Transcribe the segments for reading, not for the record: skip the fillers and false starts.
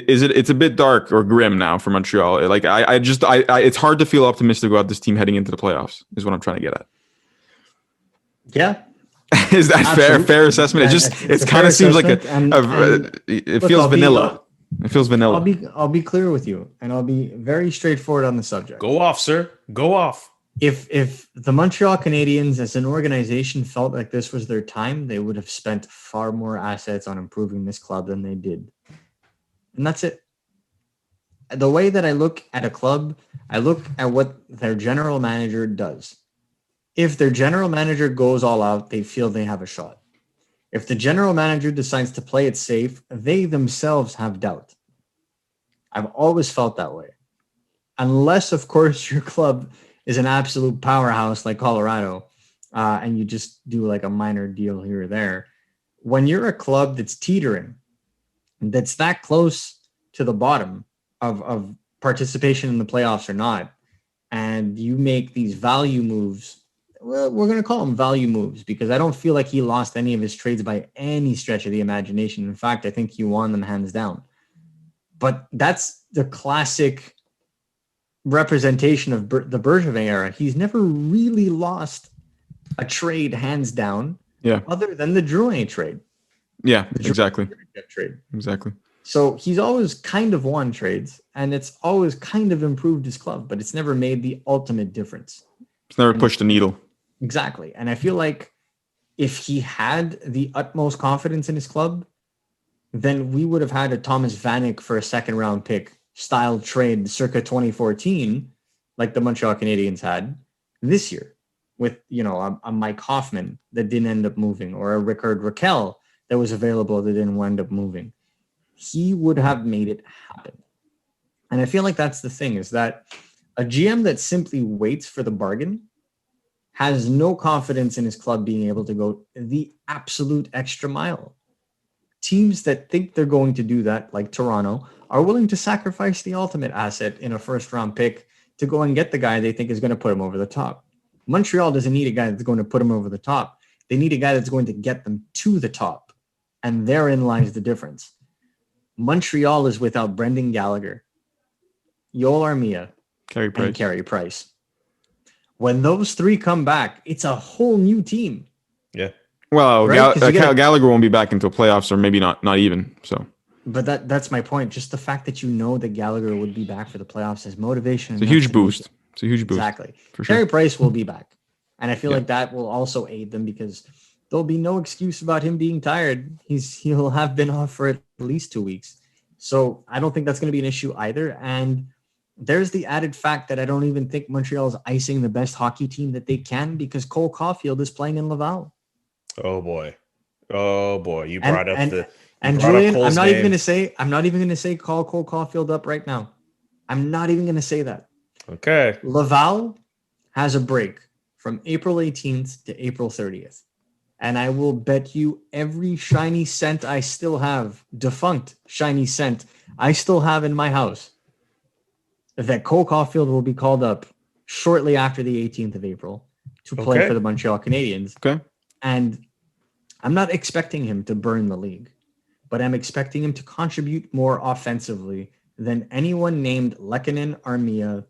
It's a bit dark or grim now for Montreal. Like it's hard to feel optimistic about this team heading into the playoffs. Is what I'm trying to get at. Yeah. Is that fair assessment? It kind of seems like it feels vanilla. It feels vanilla. I'll be clear with you, and I'll be very straightforward on the subject. Go off, sir. Go off. If the Montreal Canadiens as an organization felt like this was their time, they would have spent far more assets on improving this club than they did. And that's it. The way that I look at a club, I look at what their general manager does. If their general manager goes all out, they feel they have a shot. If the general manager decides to play it safe, they themselves have doubt. I've always felt that way. Unless, of course, your club is an absolute powerhouse like Colorado, and you just do like a minor deal here or there. When you're a club that's teetering, that's that close to the bottom of participation in the playoffs or not, and you make these value moves, well, we're going to call them value moves because I don't feel like he lost any of his trades by any stretch of the imagination. In fact, I think he won them hands down. But that's the classic representation of the Bergevin era. He's never really lost a trade hands down, other than the Drouin trade. Yeah, exactly. Trade. Exactly. So he's always kind of won trades, and it's always kind of improved his club, but it's never made the ultimate difference. It's never pushed the needle. Exactly. And I feel like if he had the utmost confidence in his club, then we would have had a Thomas Vanek for a second round pick style trade circa 2014, like the Montreal Canadiens had this year with, a Mike Hoffman that didn't end up moving, or a Rickard Rakell that was available that didn't end up moving. He would have made it happen. And I feel like that's the thing, is that a GM that simply waits for the bargain has no confidence in his club being able to go the absolute extra mile. Teams that think they're going to do that, like Toronto, are willing to sacrifice the ultimate asset in a first-round pick to go and get the guy they think is going to put him over the top. Montreal doesn't need a guy that's going to put him over the top. They need a guy that's going to get them to the top. And therein lies the difference. Montreal is without Brendan Gallagher, Yoel Armia, and Carey Price. When those three come back, it's a whole new team. Yeah. Well, right? Gallagher won't be back until playoffs, or maybe not even. So, but that's my point. Just the fact that that Gallagher would be back for the playoffs is motivation. It's a huge boost. It's a huge boost. Exactly. For sure. Carey Price will be back, and I feel like that will also aid them because there'll be no excuse about him being tired. He'll have been off for at least 2 weeks, so I don't think that's going to be an issue either. And there's the added fact that I don't even think Montreal is icing the best hockey team that they can because Cole Caulfield is playing in Laval. Oh boy. You brought up the. And Julian, I'm not even going to say call Cole Caulfield up right now. I'm not even going to say that. Okay. Laval has a break from April 18th to April 30th. And I will bet you every shiny cent I still have, defunct shiny cent I still have in my house, that Cole Caulfield will be called up shortly after the 18th of April to play for the Montreal Canadiens. Okay. And I'm not expecting him to burn the league, but I'm expecting him to contribute more offensively than anyone named Lehkonen, Armia,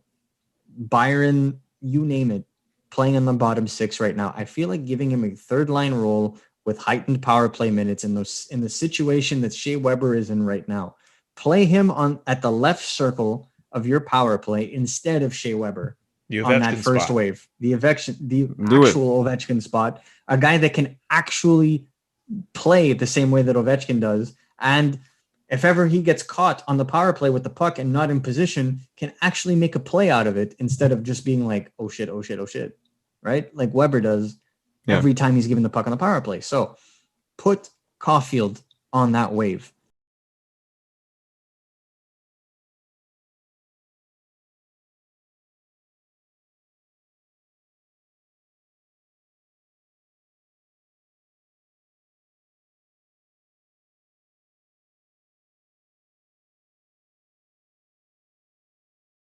Byron, you name it, playing in the bottom six right now. I feel like giving him a third line role with heightened power play minutes in the situation that Shea Weber is in right now. Play him at the left circle of your power play instead of Shea Weber on that first wave. The actual Ovechkin spot, a guy that can actually play the same way that Ovechkin does. And if ever he gets caught on the power play with the puck and not in position, can actually make a play out of it instead of just being like, oh shit, right? Like Weber does every time he's given the puck on the power play. So put Caulfield on that wave.